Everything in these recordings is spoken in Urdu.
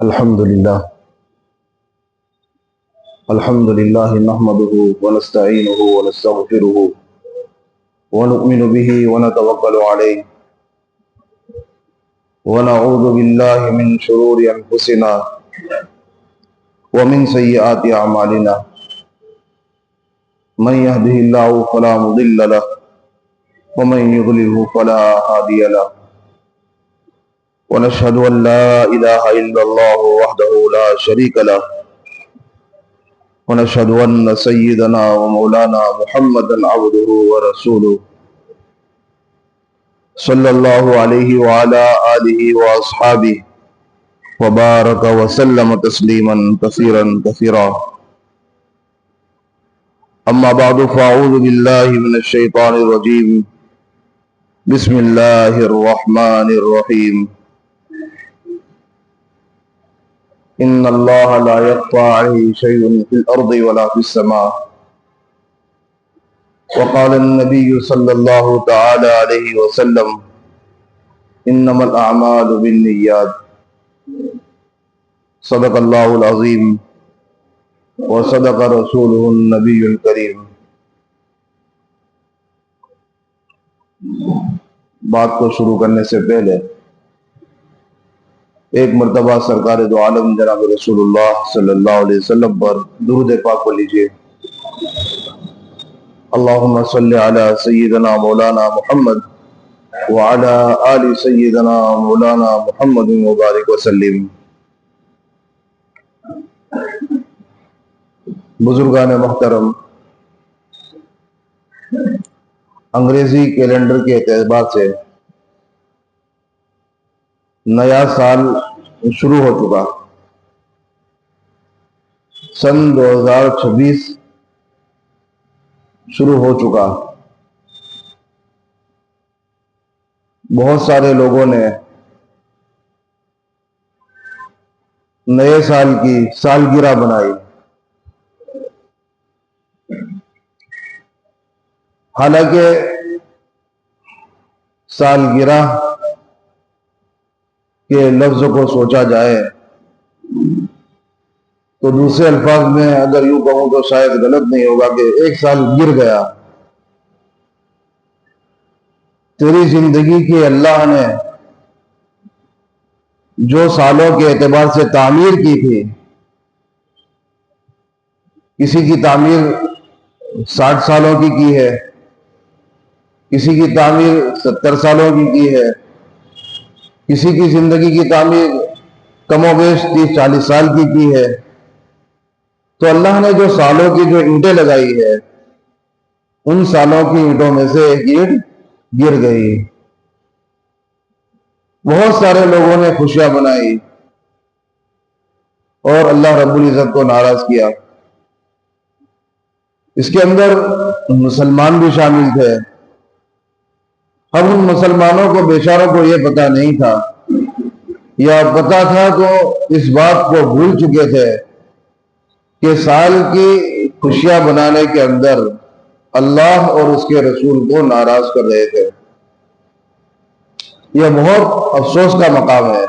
الحمد لله نحمده ونستعينه ونستغفره ونؤمن به ونتوكل عليه ونعوذ بالله من شرور أنفسنا ومن سيئات أعمالنا من يهده الله فلا مضل له ومن يضلله فلا هادي له ونشهد أن لا إله إلا الله وحده لا شريك له ونشهد أن سيدنا ومولانا محمدا عبده ورسوله صلى الله عليه وعلى آله وأصحابه وبارك وسلم تسليما كثيرا كثيرا أما بعد فأعوذ بالله من الشيطان الرجيم بسم الله الرحمن الرحيم إن الله لا يخفى عليه شيء في الأرض ولا في السماء وقال النبي صلى الله تعالى عليه وسلم إنما الأعمال بالنيات صدق الله العظيم وصدق رسوله النبي الكريم. بات کو شروع کرنے سے پہلے ایک مرتبہ سرکار دو عالم جناب رسول اللہ صلی اللہ علیہ وسلم پر درود پاک کو لیجئے. اللہم صلی علی سیدنا مولانا محمد وعلی آل سیدنا مولانا محمد مبارک وسلم. بزرگان محترم، انگریزی کیلنڈر کے اعتبار سے نیا سال شروع ہو چکا. سن 2026 شروع ہو چکا. بہت سارے لوگوں نے نئے سال کی سالگرہ بنائی. حالانکہ سالگرہ کے لفظ کو سوچا جائے تو دوسرے الفاظ میں اگر یوں کہوں تو شاید غلط نہیں ہوگا کہ ایک سال گر گیا. تیری زندگی کی اللہ نے جو سالوں کے اعتبار سے تعمیر کی تھی، کسی کی تعمیر 60 سالوں کی ہے، کسی کی تعمیر 70 سالوں کی ہے، کسی کی زندگی کی تعمیر کم و بیش 30-40 سال کی ہے. تو اللہ نے جو سالوں کی جو اینٹیں لگائی ہے، ان سالوں کی اینٹوں میں سے ایک اینٹ گر گئی. بہت سارے لوگوں نے خوشیاں بنائی اور اللہ رب العزت کو ناراض کیا. اس کے اندر مسلمان بھی شامل تھے. اب ان مسلمانوں کو بیچاروں کو یہ پتہ نہیں تھا، یا پتہ تھا تو اس بات کو بھول چکے تھے کہ سال کی خوشیاں بنانے کے اندر اللہ اور اس کے رسول کو ناراض کر رہے تھے. یہ بہت افسوس کا مقام ہے.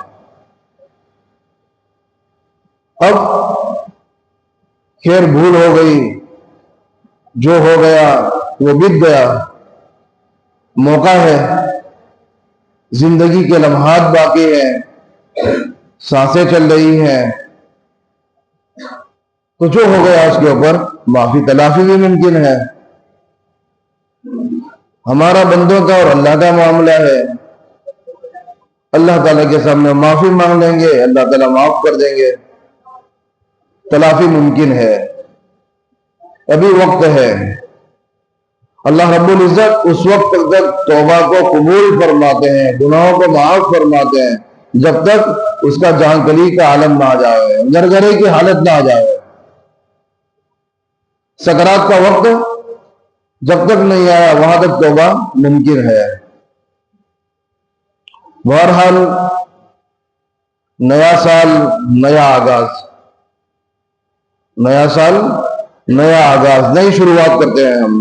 اب خیر بھول ہو گئی، جو ہو گیا وہ بیت گیا. موقع ہے، زندگی کے لمحات باقی ہیں، سانسیں چل رہی ہیں، تو جو ہو گیا اس کے اوپر معافی تلافی بھی ممکن ہے. ہمارا بندوں کا اور اللہ کا معاملہ ہے. اللہ تعالیٰ کے سامنے معافی مانگ لیں گے، اللہ تعالیٰ معاف کر دیں گے. تلافی ممکن ہے، ابھی وقت ہے. اللہ رب العزت اس وقت تک توبہ کو قبول فرماتے ہیں، گناہوں کو معاف فرماتے ہیں جب تک اس کا جان کلی کا عالم نہ آ جائے، گرگرے کی حالت نہ آ جائے. سکرات کا وقت جب تک نہیں آیا وہاں تک توبہ ممکن ہے. بہرحال نیا سال نیا آغاز، نیا سال نیا آغاز، نئی شروعات کرتے ہیں ہم.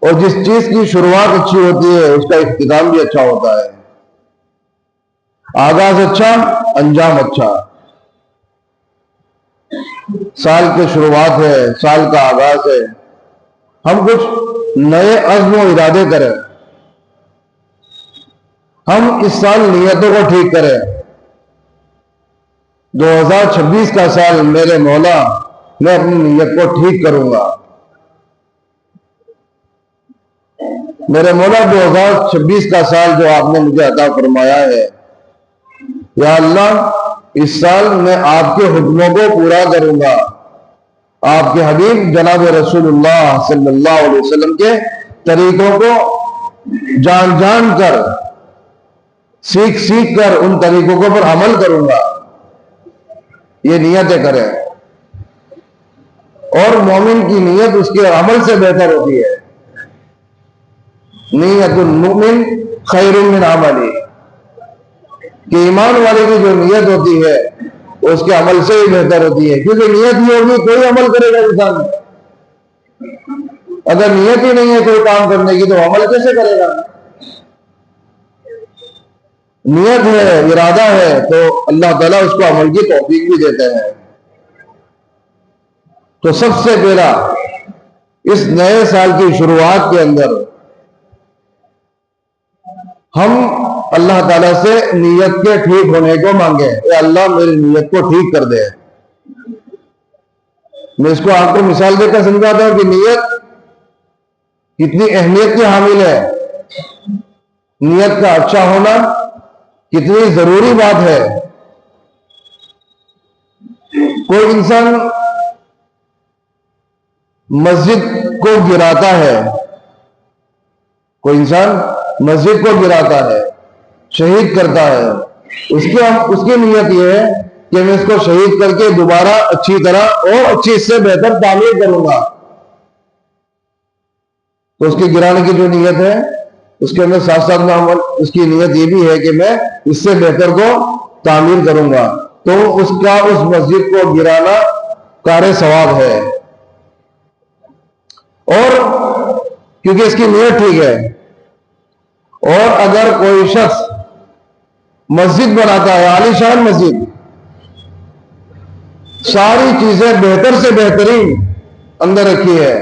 اور جس چیز کی شروعات اچھی ہوتی ہے اس کا اختتام بھی اچھا ہوتا ہے. آغاز اچھا، انجام اچھا. سال کی شروعات ہے، سال کا آغاز ہے، ہم کچھ نئے عزم و ارادے کریں. ہم اس سال نیتوں کو ٹھیک کریں. 2026 کا سال میرے مولا میں اپنی نیت کو ٹھیک کروں گا. میرے مولا 2026 کا سال جو آپ نے مجھے عطا فرمایا ہے، یا اللہ اس سال میں آپ کے حکموں کو پورا کروں گا، آپ کے حبیب جناب رسول اللہ صلی اللہ علیہ وسلم کے طریقوں کو جان جان کر، سیکھ سیکھ کر ان طریقوں کو پر عمل کروں گا. یہ نیتیں کریں. اور مومن کی نیت اس کے عمل سے بہتر ہوتی ہے. نیت المؤمن خیر من عملی، کہ ایمان والے کی جو نیت ہوتی ہے اس کے عمل سے ہی بہتر ہوتی ہے. کیونکہ نیت ہی ہوگی کوئی عمل کرے گا انسان. اگر نیت ہی نہیں ہے کوئی کام کرنے کی تو عمل کیسے کرے گا؟ نیت ہے، ارادہ ہے، تو اللہ تعالیٰ اس کو عمل کی توفیق بھی دیتے ہیں. تو سب سے پہلا اس نئے سال کی شروعات کے اندر ہم اللہ تعالیٰ سے نیت کے ٹھیک ہونے کو مانگیں. اے اللہ میری نیت کو ٹھیک کر دے. میں اس کو آپ کو مثال دے کر سمجھاتا ہوں کہ نیت کتنی اہمیت کی حامل ہے. نیت کا اچھا ہونا کتنی ضروری بات ہے. کوئی انسان مسجد کو گراتا ہے، کوئی انسان مسجد کو گراتا ہے، شہید کرتا ہے، اس کی نیت یہ ہے کہ میں اس کو شہید کر کے دوبارہ اچھی طرح اور اچھی اس سے بہتر تعمیر کروں گا. تو اس کی گرانے کی جو نیت ہے اس کے اندر ساتھ ساتھ میں اس کی نیت یہ بھی ہے کہ میں اس سے بہتر کو تعمیر کروں گا. تو اس کا اس مسجد کو گرانا کار ثواب ہے. اور کیونکہ اس کی نیت ٹھیک ہے. اور اگر کوئی شخص مسجد بناتا ہے، عالی شان مسجد، ساری چیزیں بہتر سے بہترین اندر رکھی ہے،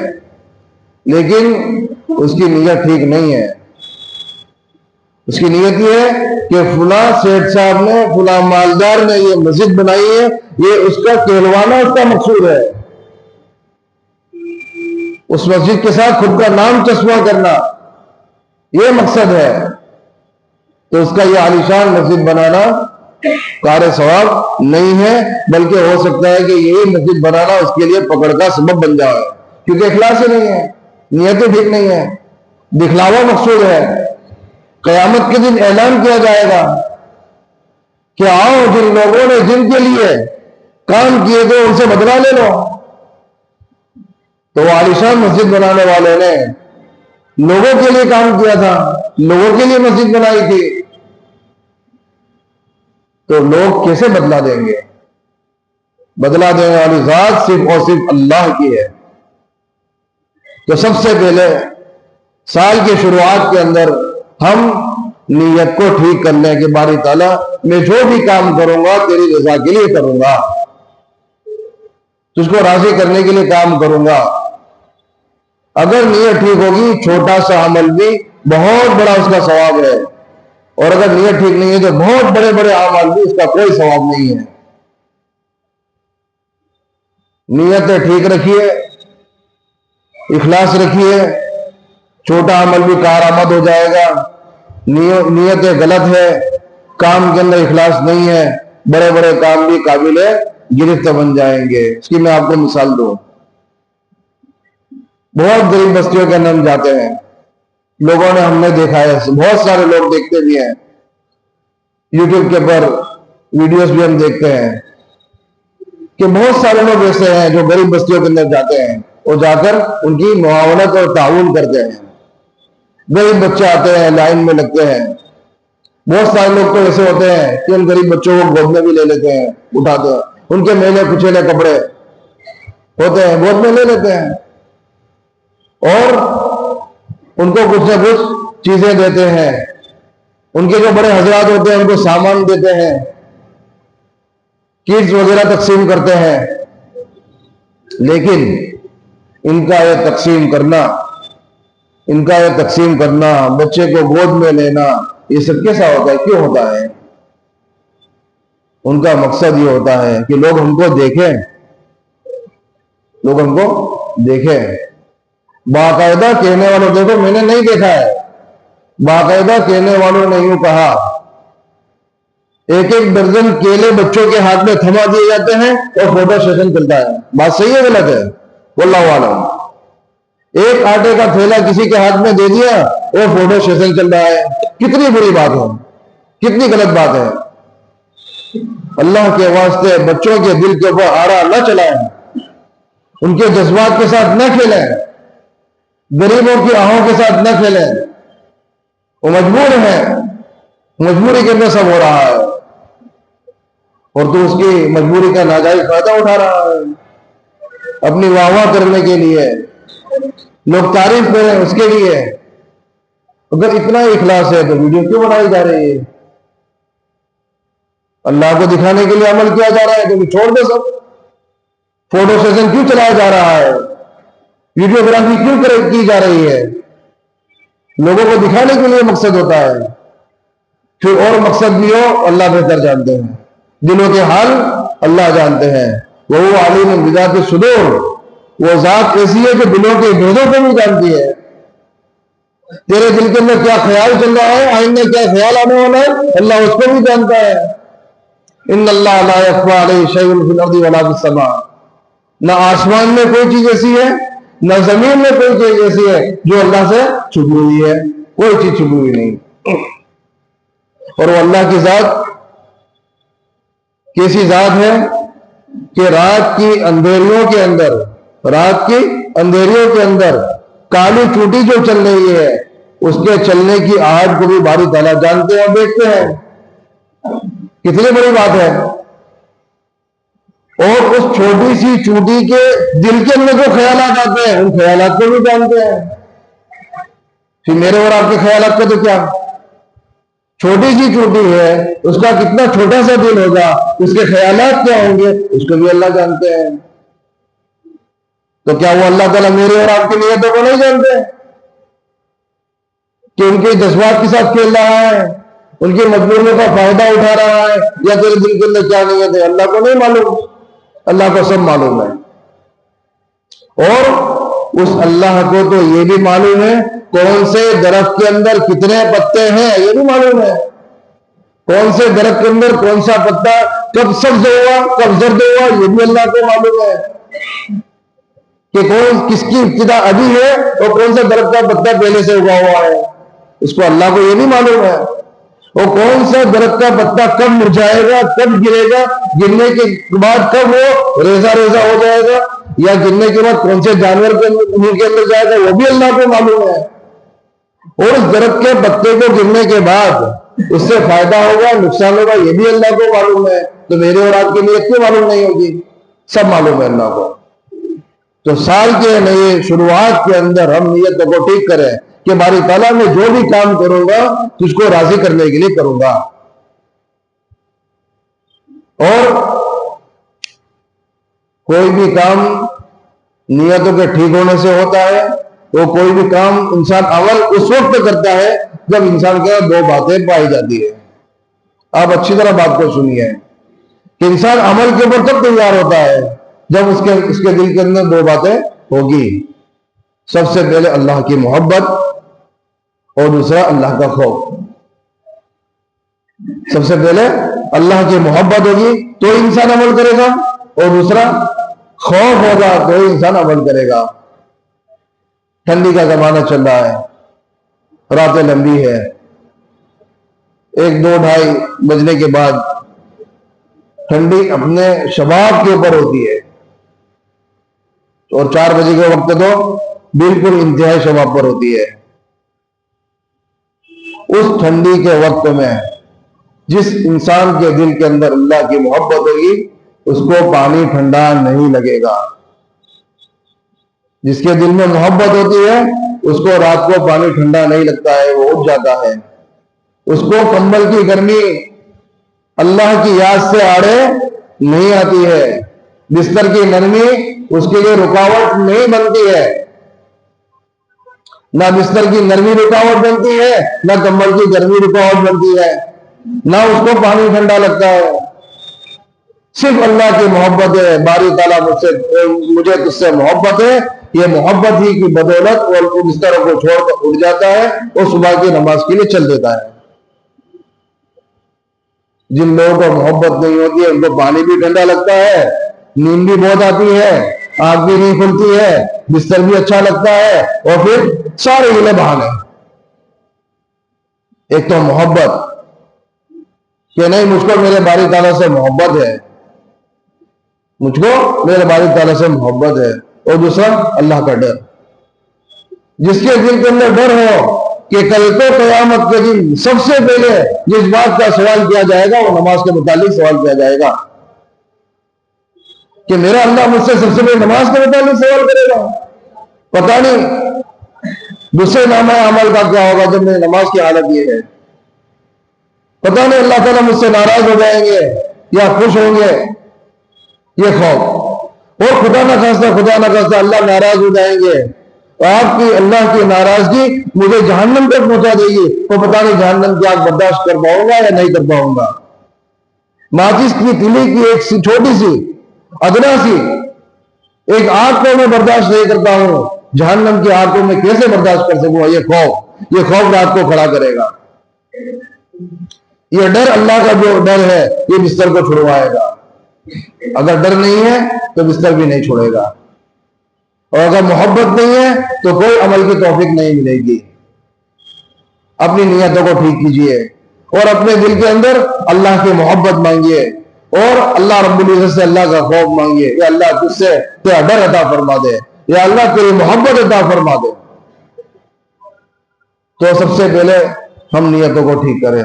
لیکن اس کی نیت ٹھیک نہیں ہے. اس کی نیت یہ ہے کہ فلاں سیٹ صاحب نے، فلاں مالدار نے یہ مسجد بنائی ہے، یہ اس کا کہلوانا اس کا مقصود ہے. اس مسجد کے ساتھ خود کا نام چسپاں کرنا یہ مقصد ہے. تو اس کا یہ عالیشان مسجد بنانا کار ثواب نہیں ہے، بلکہ ہو سکتا ہے کہ یہی مسجد بنانا اس کے لیے پکڑ کا سبب بن جائے. کیونکہ اخلاص ہی نہیں ہے، نیتیں ٹھیک نہیں ہے، دکھلاوا مقصود ہے. قیامت کے دن اعلان کیا جائے گا کہ آؤ جن لوگوں نے جن کے لیے کام کیے تھے ان سے بدلہ لے لو. تو وہ عالیشان مسجد بنانے والے نے لوگوں کے لیے کام کیا تھا، لوگوں کے لیے مسجد بنائی تھی، تو لوگ کیسے بدلہ دیں گے؟ بدلہ دینے والی ذات صرف اور صرف اللہ کی ہے. تو سب سے پہلے سال کی شروعات کے اندر ہم نیت کو ٹھیک کر لیں کہ باری تعالیٰ میں جو بھی کام کروں گا تیری رضا کے لیے کروں گا، تجھ کو راضی کرنے کے لیے کام کروں گا. اگر نیت ٹھیک ہوگی چھوٹا سا عمل بھی بہت بڑا اس کا ثواب ہے، اور اگر نیت ٹھیک نہیں ہے تو بہت بڑے بڑے اعمال بھی اس کا کوئی ثواب نہیں ہے. نیتیں ٹھیک رکھیے، اخلاص رکھیے، چھوٹا عمل بھی کارآمد ہو جائے گا. نیتیں غلط ہے، کام کے اندر اخلاص نہیں ہے، بڑے بڑے کام بھی قابل گرفت بن جائیں گے. اس کی میں آپ کو مثال دوں. بہت غریب بستیوں کے اندر ہم جاتے ہیں، لوگوں نے ہم نے دیکھا ہے، بہت سارے لوگ دیکھتے بھی ہیں، یوٹیوب کے پر ویڈیوز بھی ہم دیکھتے ہیں کہ بہت سارے لوگ ایسے ہیں جو غریب بستیوں کے اندر جاتے ہیں اور جا کر ان کی معاونت اور تعاون کرتے ہیں. غریب بچے آتے ہیں، لائن میں لگتے ہیں. بہت سارے لوگ تو ایسے ہوتے ہیں کہ ان غریب بچوں کو گود میں بھی لے لیتے ہیں، اٹھاتے ہیں، ان کے میلے کچیلے کپڑے ہوتے ہیں گود میں لے لیتے ہیں اور ان کو کچھ نہ کچھ چیزیں دیتے ہیں. ان کے جو بڑے حضرات ہوتے ہیں ان کو سامان دیتے ہیں، کٹس وغیرہ تقسیم کرتے ہیں، لیکن ان کا یہ تقسیم کرنا، بچے کو گود میں لینا، یہ سب کیسا ہوتا ہے؟ کیوں ہوتا ہے؟ ان کا مقصد یہ ہوتا ہے کہ لوگ ہم کو دیکھیں، باقاعدہ کہنے والوں، دیکھو میں نے نہیں دیکھا ہے، باقاعدہ کہنے والوں نے یوں کہا، ایک درجن کیلے بچوں کے ہاتھ میں تھما دیے جاتے ہیں اور فوٹو سیشن چلتا ہے۔ بات صحیح ہے غلط ہے؟ واللہ عالم۔ ایک آٹے کا تھیلا کسی کے ہاتھ میں دے دیا اور فوٹو سیشن چل رہا ہے۔ کتنی بری بات ہے، کتنی غلط بات ہے۔ اللہ کے واسطے بچوں کے دل کے اوپر آڑا نہ چلائیں، ان کے جذبات کے ساتھ نہ کھیلیں، غریبوں کی آہوں کے ساتھ نہ کھیلیں۔ وہ مجبور ہیں، مجبوری کے اندر سب ہو رہا ہے، اور تو اس کی مجبوری کا ناجائز فائدہ اٹھا رہا ہے اپنی واہ واہ کرنے کے لیے، لوگ تعریف کریں اس کے لیے۔ اگر اتنا اخلاص ہے تو ویڈیو کیوں بنائی جا رہی ہے؟ اللہ کو دکھانے کے لیے عمل کیا جا رہا ہے تو چھوڑ دے سب۔ فوٹو سیشن کیوں چلایا جا رہا ہے؟ ویڈیوگرافی کیوں کی جا رہی ہے؟ لوگوں کو دکھانے کے لیے مقصد ہوتا ہے، پھر اور مقصد بھی ہو اللہ بہتر جانتے ہیں، دلوں کے حال اللہ جانتے ہیں۔ وہ علیم بذات الصدور، وہ ذات ایسی ہے کہ دلوں کے بھیدوں کو بھی جانتی ہے۔ تیرے دل کے اندر کیا خیال چل رہا ہے، آئندہ کیا خیال آنے والا ہے، اللہ اس کو بھی جانتا ہے۔ ان اللہ لا یخفی علیہ شیء فی الارض ولا فی السماء، نہ آسمان میں کوئی چیز ایسی ہے نہ زمین میں کوئی چیز ایسی ہے جو اللہ سے چھپی ہوئی ہے، کوئی چیز چھپی ہوئی نہیں۔ اور وہ اللہ کی ذات کیسی ذات ہے کہ رات کی اندھیریوں کے اندر کالی چوٹی جو چل رہی ہے اس کے چلنے کی آہٹ کو بھی باری تعالیٰ جانتے ہیں اور دیکھتے ہیں۔ کتنی بڑی بات ہے۔ اور اس چھوٹی سی چوٹی کے دل کے اندر جو خیالات آتے ہیں ان خیالات کو بھی جانتے ہیں۔ پھر میرے اور آپ کے خیالات کا تو کیا، چھوٹی سی چوٹی ہے، اس کا کتنا چھوٹا سا دل ہوگا، اس کے خیالات کیا ہوں گے اس کو بھی اللہ جانتے ہیں۔ تو کیا وہ اللہ تعالیٰ میرے اور آپ کی نیتوں کو نہیں جانتے کہ ان کے جذبات کے ساتھ کھیل رہا ہے، ان کی مجبوریوں کا فائدہ اٹھا رہا ہے، یا تیرے دل کے اندر کیا نیت ہے؟ اللہ کو نہیں معلوم، اللہ کو سب معلوم ہے۔ اور اس اللہ کو تو یہ بھی معلوم ہے کون سے درخت کے اندر کتنے پتے ہیں، یہ بھی معلوم ہے۔ کون سے درخت کے اندر کون سا پتا کب سبز ہوا کب زرد ہوا یہ بھی اللہ کو معلوم ہے۔ کہ کس کی ابتدا ابھی ہے اور کون سا درخت کا پتا پہلے سے اگا ہوا ہے، اس کو اللہ کو یہ بھی معلوم ہے۔ اور کون سا درخت کا پتا کب مرجھائے گا، کب گرے گا، گرنے کے بعد کب وہ ریزہ ہو جائے گا، یا گرنے کے بعد کون سے جانور کے اندر جائے گا، وہ بھی اللہ کو معلوم ہے۔ اور اس درخت کے پتے کو گرنے کے بعد اس سے فائدہ ہوگا نقصان ہوگا یہ بھی اللہ کو معلوم ہے۔ تو میرے اور آپ کی نیت کیوں معلوم نہیں ہوگی؟ سب معلوم ہے اللہ کو۔ تو سال کے نئے شروعات کے اندر ہم نیت کو ٹھیک کریں کہ باری تعالیٰ میں جو بھی کام کروں گا تجھ کو راضی کرنے کے لیے کروں گا۔ اور کوئی بھی کام نیتوں کے ٹھیک ہونے سے ہوتا ہے، وہ کوئی بھی کام انسان عمل اس وقت کرتا ہے جب انسان کے دو باتیں پائی جاتی ہے۔ آپ اچھی طرح بات کو سنیے کہ انسان عمل کے اوپر تب تیار ہوتا ہے جب اس کے دل کے اندر دو باتیں ہوگی، سب سے پہلے اللہ کی محبت اور دوسرا اللہ کا خوف۔ سب سے پہلے اللہ کی محبت ہوگی تو انسان عمل کرے گا، اور دوسرا خوف ہوگا تو انسان عمل کرے گا۔ ٹھنڈی کا زمانہ چل رہا ہے، راتیں لمبی ہے، 1 2 2:30 بجنے کے بعد ٹھنڈی اپنے شباب کے اوپر ہوتی ہے، اور 4 بجے کے وقت تو بالکل انتہائی شباب پر ہوتی ہے۔ اس ٹھنڈی کے وقت میں جس انسان کے دل کے اندر اللہ کی محبت ہوگی اس کو پانی ٹھنڈا نہیں لگے گا۔ جس کے دل میں محبت ہوتی ہے اس کو رات کو پانی ٹھنڈا نہیں لگتا ہے، وہ اٹھ جاتا ہے۔ اس کو کمبل کی گرمی اللہ کی یاد سے آڑے نہیں آتی ہے، بستر کی نرمی اس کے لیے رکاوٹ نہیں بنتی ہے، نہ بستر کی نرمی رکاوٹ بنتی ہے، نہ کمبل کی گرمی رکاوٹ بنتی ہے، نہ اس کو پانی ٹھنڈا لگتا ہے۔ صرف اللہ کی محبت ہے، باری تعالیٰ مجھے تجھ سے محبت ہے، یہ محبت ہی کی بدولت وہ بستروں کو چھوڑ کر اٹھ جاتا ہے اور صبح کی نماز کے لیے چل دیتا ہے۔ جن لوگوں کو محبت نہیں ہوتی ہے ان کو پانی بھی ٹھنڈا لگتا ہے، نیند بھی بہت آتی ہے، آنکھ بھی نہیں کھلتی ہے، بستر بھی اچھا لگتا ہے، اور پھر سارے ہیلے بہانے۔ ایک تو محبت کہ نہیں مجھ کو میرے باری تعالیٰ سے محبت ہے، مجھ کو میرے باری تعالیٰ سے محبت ہے، اور دوسرا اللہ کا ڈر۔ جس کے دل کے اندر ڈر ہو کہ کل کو قیامت کے دن سب سے پہلے جس بات کا سوال کیا جائے گا وہ نماز کے متعلق سوال کیا جائے گا، کہ میرا اللہ مجھ سے سب سے پہلے نماز کے متعلق سوال کرے گا، پتہ نہیں دوسرے نامہ عمل کا کیا ہوگا جب میری نماز کی حالت یہ ہے، پتہ نہیں اللہ تعالیٰ مجھ سے ناراض ہو جائیں گے یا خوش ہوں گے، یہ خوف۔ اور خدا نہ خواستہ اللہ ناراض ہو جائیں گے، آپ کی اللہ کی ناراضگی مجھے جہنم تک پہنچا دے گی، تو پتہ نہیں جہنم کی آگ برداشت کر پاؤں گا یا نہیں کر پاؤں گا۔ ماچس کی تلی کی ایک چھوٹی سی ادنا سی ایک آگ کو میں برداشت نہیں کرتا ہوں، جہنم کی آگ کو میں کیسے برداشت کر سکوں؟ یہ خوف رات کو کھڑا کرے گا۔ یہ ڈر اللہ کا جو ڈر ہے یہ بستر کو چھڑوائے گا۔ اگر ڈر نہیں ہے تو بستر بھی نہیں چھوڑے گا، اور اگر محبت نہیں ہے تو کوئی عمل کی توفیق نہیں ملے گی۔ اپنی نیتوں کو ٹھیک کیجئے اور اپنے دل کے اندر اللہ کی محبت مانگیے اور اللہ رب العزت سے اللہ کا خوف مانگیے، یا اللہ تجھ سے تیرا ڈر عطا فرما دے، یا اللہ تیری محبت عطا فرما دے۔ تو سب سے پہلے ہم نیتوں کو ٹھیک کریں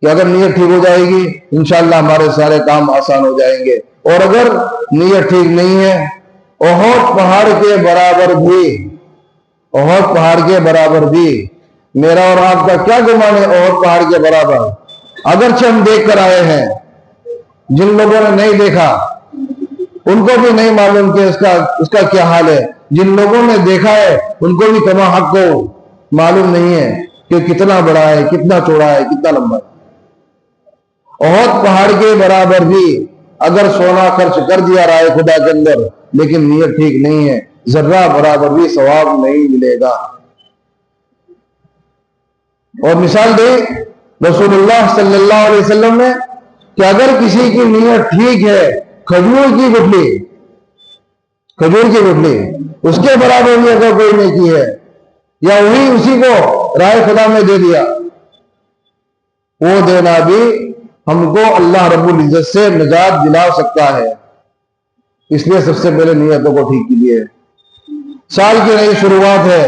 کہ اگر نیت ٹھیک ہو جائے گی انشاءاللہ ہمارے سارے کام آسان ہو جائیں گے، اور اگر نیت ٹھیک نہیں ہے احد پہاڑ کے برابر بھی میرا اور آپ کا کیا گمان ہے؟ احد پہاڑ کے برابر اگرچہ ہم دیکھ کر آئے ہیں، جن لوگوں نے نہیں دیکھا ان کو بھی نہیں معلوم کہ اس کا کیا حال ہے، جن لوگوں نے دیکھا ہے ان کو بھی کما حق کو معلوم نہیں ہے کہ کتنا بڑا ہے، کتنا چوڑا ہے، کتنا لمبا ہے۔ احد پہاڑ کے برابر بھی اگر سونا خرچ کر دیا رائے خدا کے اندر لیکن نیت ٹھیک نہیں ہے، ذرہ برابر بھی ثواب نہیں ملے گا۔ اور مثال دے رسول اللہ صلی اللہ علیہ وسلم نے کہ اگر کسی کی نیت ٹھیک ہے، کھجور کی گٹھلی اس کے برابر بھی اگر کوئی نیکی ہے، یا وہی اسی کو رائے خدا میں دے دیا، وہ دینا بھی ہم کو اللہ رب العزت سے نجات دلا سکتا ہے۔ اس لیے سب سے پہلے نیتوں کو ٹھیک کیجیے۔ سال کی نئی شروعات ہے،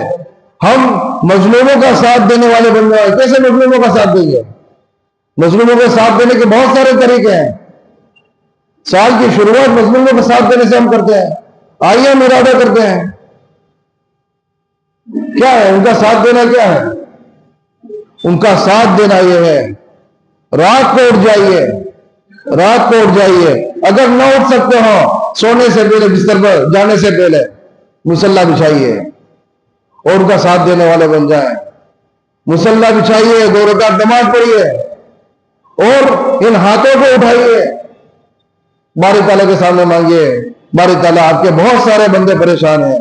ہم مظلوموں کا ساتھ دینے والے بن جائیں۔ کیسے مظلوموں کا ساتھ دیں گے؟ مظلوموں کا ساتھ دینے کے بہت سارے طریقے ہیں۔ سال کی شروعات مظلوموں کا ساتھ دینے سے ہم کرتے ہیں، آئیے ہم ارادہ کرتے ہیں۔ کیا ہے ان کا ساتھ دینا؟ کیا ہے ان کا ساتھ دینا؟ یہ ہے رات کو اٹھ جائیے، اگر نہ اٹھ سکتے ہو سونے سے پہلے بستر پر جانے سے پہلے مصلی بچھائیے اور ان کا ساتھ دینے والے بن جائیں۔ مصلی بچھائیے، 2 رکعت نماز پڑھیے اور ان ہاتھوں کو اٹھائیے، باری تعالیٰ کے سامنے مانگیے، باری تعالیٰ آپ کے بہت سارے بندے پریشان ہیں،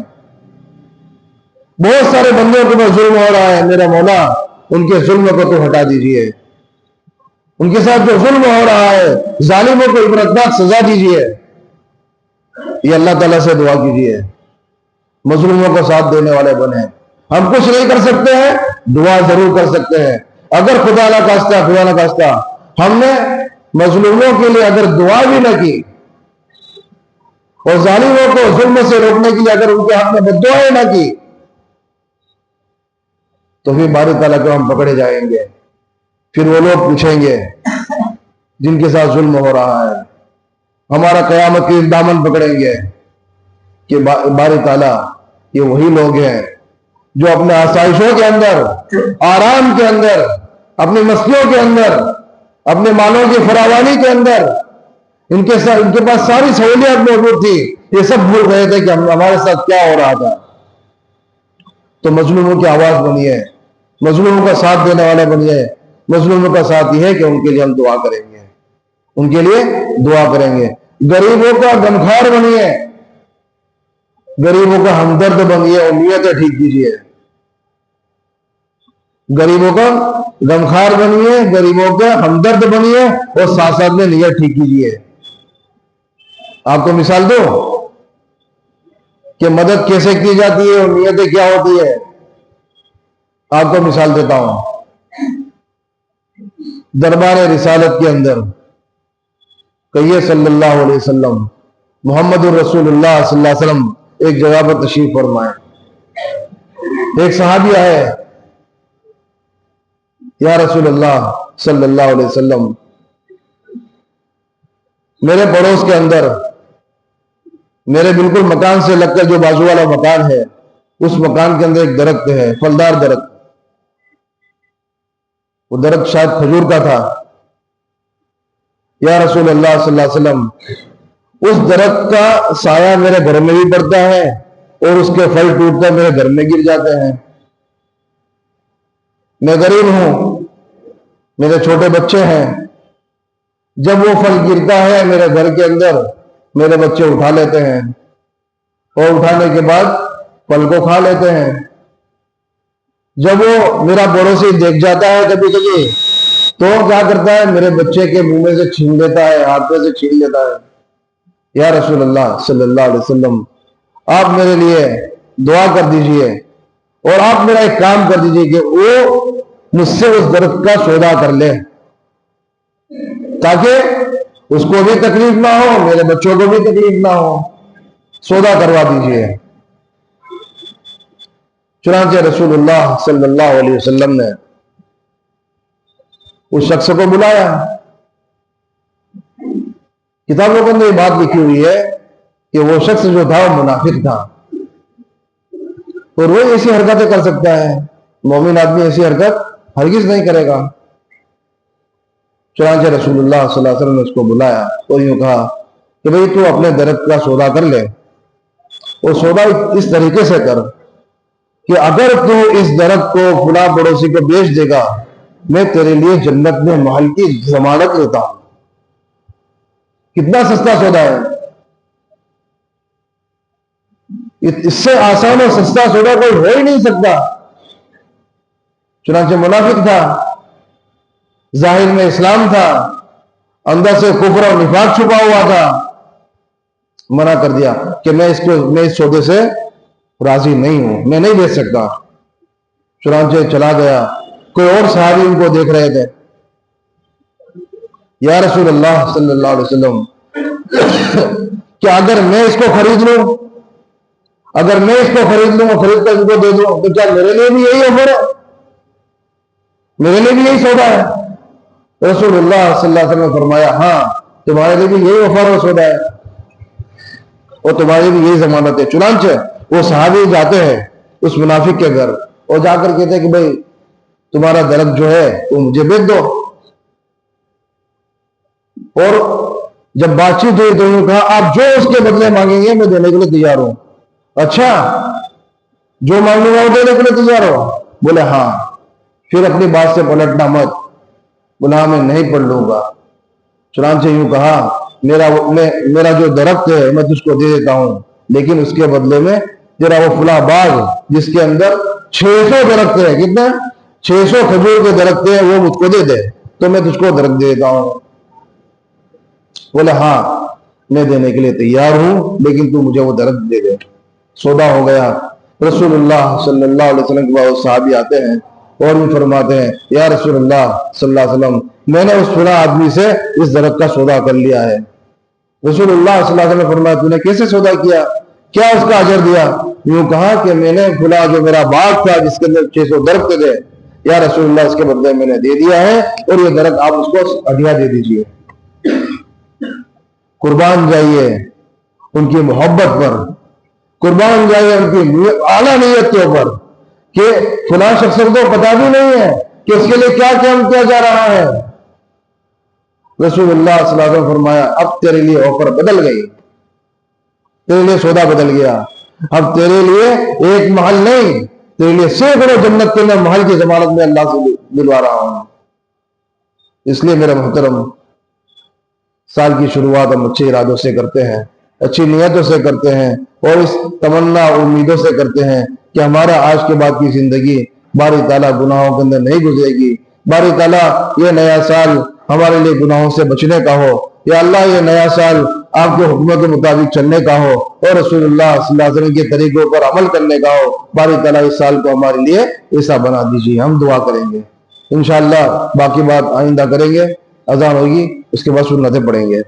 بہت سارے بندوں کے اوپر ظلم ہو رہا ہے، میرا مولا ان کے ظلم کو تو ہٹا دیجئے، ان کے ساتھ جو ظلم ہو رہا ہے ظالموں کو عبرتناک سزا دیجئے۔ یہ اللہ تعالیٰ سے دعا کیجئے، مظلوموں کو ساتھ دینے والے بنے۔ ہم کچھ نہیں کر سکتے ہیں، دعا ضرور کر سکتے ہیں۔ اگر خدا نہ خواستہ ہم نے مظلوموں کے لیے اگر دعا بھی نہ کی اور ظالموں کو ظلم سے روکنے کے لیے اگر ان کے حق میں بددعائیں نہ کی تو پھر باری تعالیٰ کو ہم پکڑے جائیں گے۔ پھر وہ لوگ پوچھیں گے جن کے ساتھ ظلم ہو رہا ہے، ہمارا قیامت کی دامن پکڑیں گے کہ باری تعالیٰ یہ وہی لوگ ہیں جو اپنے آسائشوں کے اندر، آرام کے اندر اپنی مستیوں کے اندر، اپنے مالوں کی فراوانی کے اندر ان کے پاس ساری سہولیات موجود تھی، یہ سب بھول رہے تھے کہ ہمارے ساتھ کیا ہو رہا تھا۔ تو مظلوموں کی آواز بنیے، مظلوموں کا ساتھ دینے والا بنیے۔ مظلوموں کا ساتھ یہ ہے کہ ان کے لیے ہم دعا کریں گے، ان کے لیے دعا کریں گے۔ غریبوں کا غمخوار بنیے، غریبوں کا ہمدرد بنیے اور نیتیں ٹھیک کیجیے۔ غریبوں کا غمخوار بنیے، غریبوں کا ہمدرد بنیے اور ساتھ ساتھ میں نیت ٹھیک کیجیے۔ آپ کو مثال دو کہ مدد کیسے کی جاتی ہے اور نیتیں کیا ہوتی ہے۔ آپ کو مثال دیتا ہوں، دربار رسالت کے اندر کہیے صلی اللہ علیہ وسلم، محمد الرسول اللہ صلی اللہ علیہ وسلم ایک جگہ پر تشریف فرمائے۔ ایک صحابی آئے، یا رسول اللہ صلی اللہ علیہ وسلم، میرے پڑوس کے اندر، میرے بالکل مکان سے لگ کر جو بازو والا مکان ہے، اس مکان کے اندر ایک درخت ہے، پھلدار درخت۔ وہ درخت شاید کھجور کا تھا۔ یا رسول اللہ صلی اللہ علیہ وسلم، اس درخت کا سایہ میرے گھر میں بھی پڑتا ہے اور اس کے پھل ٹوٹ کر میرے گھر میں گر جاتے ہیں۔ میں غریب ہوں، میرے چھوٹے بچے ہیں، جب وہ پھل گرتا ہے میرے گھر کے اندر، میرے بچے اٹھا لیتے ہیں اور اٹھانے کے بعد پھل کو کھا لیتے ہیں۔ جب وہ میرا پڑوسی دیکھ جاتا ہے کبھی کبھی تو کیا کرتا ہے، میرے بچے کے منہ میں سے چھین لیتا ہے، ہاتھ میں سے چھین لیتا ہے۔ یا رسول اللہ صلی اللہ علیہ وسلم، آپ میرے لیے دعا کر دیجئے اور آپ میرا ایک کام کر دیجئے کہ وہ مجھ سے اس درخت کا سودا کر لے، تاکہ اس کو بھی تکلیف نہ ہو، میرے بچوں کو بھی تکلیف نہ ہو، سودا کروا دیجئے۔ چنانچہ رسول اللہ صلی اللہ علیہ وسلم نے اس شخص کو بلایا۔ کتابوں کے اندر یہ بات لکھی ہوئی ہے کہ وہ شخص جو تھا وہ منافق تھا، اور وہ ایسی حرکتیں کر سکتا ہے، مومن آدمی ایسی حرکت ہرگز نہیں کرے گا۔ چنانچہ رسول اللہ صلی اللہ علیہ وسلم نے اس کو بلایا اور یوں کہا کہ بھئی تو اپنے درخت کا سودا کر لے، اور سودا اس طریقے سے کر کہ اگر تو اس درخت کو فلاں پڑوسی کو بیچ دے گا، میں تیرے لیے جنت میں محل کی ضمانت لیتا ہوں۔ کتنا سستا سودا ہے، اس سے آسان اور سستا سودا کوئی ہو ہی نہیں سکتا۔ چنانچہ منافق تھا، ظاہر میں اسلام تھا، اندر سے کفر اور نفاق چھپا ہوا تھا، منع کر دیا کہ میں اس سودے سے راضی نہیں ہوں، میں نہیں بیچ سکتا۔ چنانچہ چلا گیا۔ کوئی اور صحابی ان کو دیکھ رہے تھے۔ یا رسول اللہ صلی اللہ علیہ وسلم، کہ اگر میں اس کو خرید لوں اور خرید کر ان کو دے دوں تو کیا میرے لیے بھی یہی آفر ہے، میرے لیے بھی یہی سودا ہے؟ رسول اللہ صلی اللہ علیہ وسلم نے فرمایا، ہاں تمہارے لیے بھی یہی آفر اور سودا ہے اور تمہاری بھی یہی ضمانت ہے۔ چنانچہ وہ صحابی جاتے ہیں اس منافق کے گھر اور جا کر کہتے ہیں کہ بھئی تمہارا درخت جو ہے وہ مجھے بیچ دو۔ اور جب بات چیت ہوئی تو انہوں نے کہا آپ جو اس کے بدلے مانگیں گے میں دینے کے لیے تیار ہوں۔ اچھا، جو مانگوں گا وہ دینے کے لیے تیار ہو؟ بولے ہاں۔ پھر اپنی بات سے پلٹنا مت، بولا میں نہیں پڑھ لوں گا۔ چنانچہ یوں کہا میرا جو درخت ہے میں تجھ کو دے دیتا ہوں، لیکن اس کے بدلے میں تیرا وہ فلاں باغ جس کے اندر 600 درخت ہے، کتنے 600 کھجور کے درخت ہیں، وہ مجھ کو دے دے تو میں تجھ کو درخت دے دیتا ہوں۔ بولے ہاں میں دینے کے لیے تیار ہوں، لیکن تو مجھے وہ درخت دے دے۔ سودا ہو گیا۔ رسول اللہ صلی اللہ علیہ وسلم کے بعد صحابی آتے ہیں اور بھی فرماتے ہیں، یا رسول اللہ صلی اللہ علیہ وسلم، میں نے اس فلاں آدمی سے اس درخت کا سودا کر لیا ہے۔ رسول اللہ صلی اللہ علیہ وسلم نے فرمایا، تو نے کیسے سودا کیا، کیا اس کا اجر دیا؟ یوں کہا کہ میں نے فلاں جو میرا باغ تھا جس کے اندر 600 درخت تھے، یا رسول اللہ اس کے بدلے میں نے دے دیا ہے، اور یہ درخت آپ اس کو ہدیہ دے دیجئے۔ قربان جائیے ان کی محبت پر، قربان جائیے ان کی اعلیٰ نیت کے اوپر کہ فلاں شخص کو پتا بھی نہیں ہے کہ اس کے لیے کیا کام کیا جا رہا ہے؟ رسول اللہ صلی اللہ علیہ وسلم فرمایا اب تیرے لیے آفر بدل گئی، تیرے لیے سودا بدل گیا، اب تیرے لیے ایک محل نہیں، تیرے لیے سینکڑوں جنت کے میں محل کی ضمانت میں اللہ سے دلوا رہا ہوں۔ اس لیے میرا محترم، سال کی شروعات ہم اچھے ارادوں سے کرتے ہیں، اچھی نیتوں سے کرتے ہیں، اور اس تمنا امیدوں سے کرتے ہیں کہ ہمارا آج کے بعد کی زندگی باری تعالیٰ گناہوں کے اندر نہیں گزرے گی، باری تعالیٰ یہ نیا سال ہمارے لیے گناہوں سے بچنے کا ہو، یا اللہ یہ نیا سال آپ کے حکموں کے مطابق چلنے کا ہو اور رسول اللہ صلی اللہ علیہ وسلم کے طریقوں پر عمل کرنے کا ہو۔ باری تعالیٰ اس سال کو ہمارے لیے ایسا بنا دیجیے، ہم دعا کریں گے انشاءاللہ، باقی بات آئندہ کریں گے، اذان ہوگی اس کے بعد سنتیں پڑھیں گے۔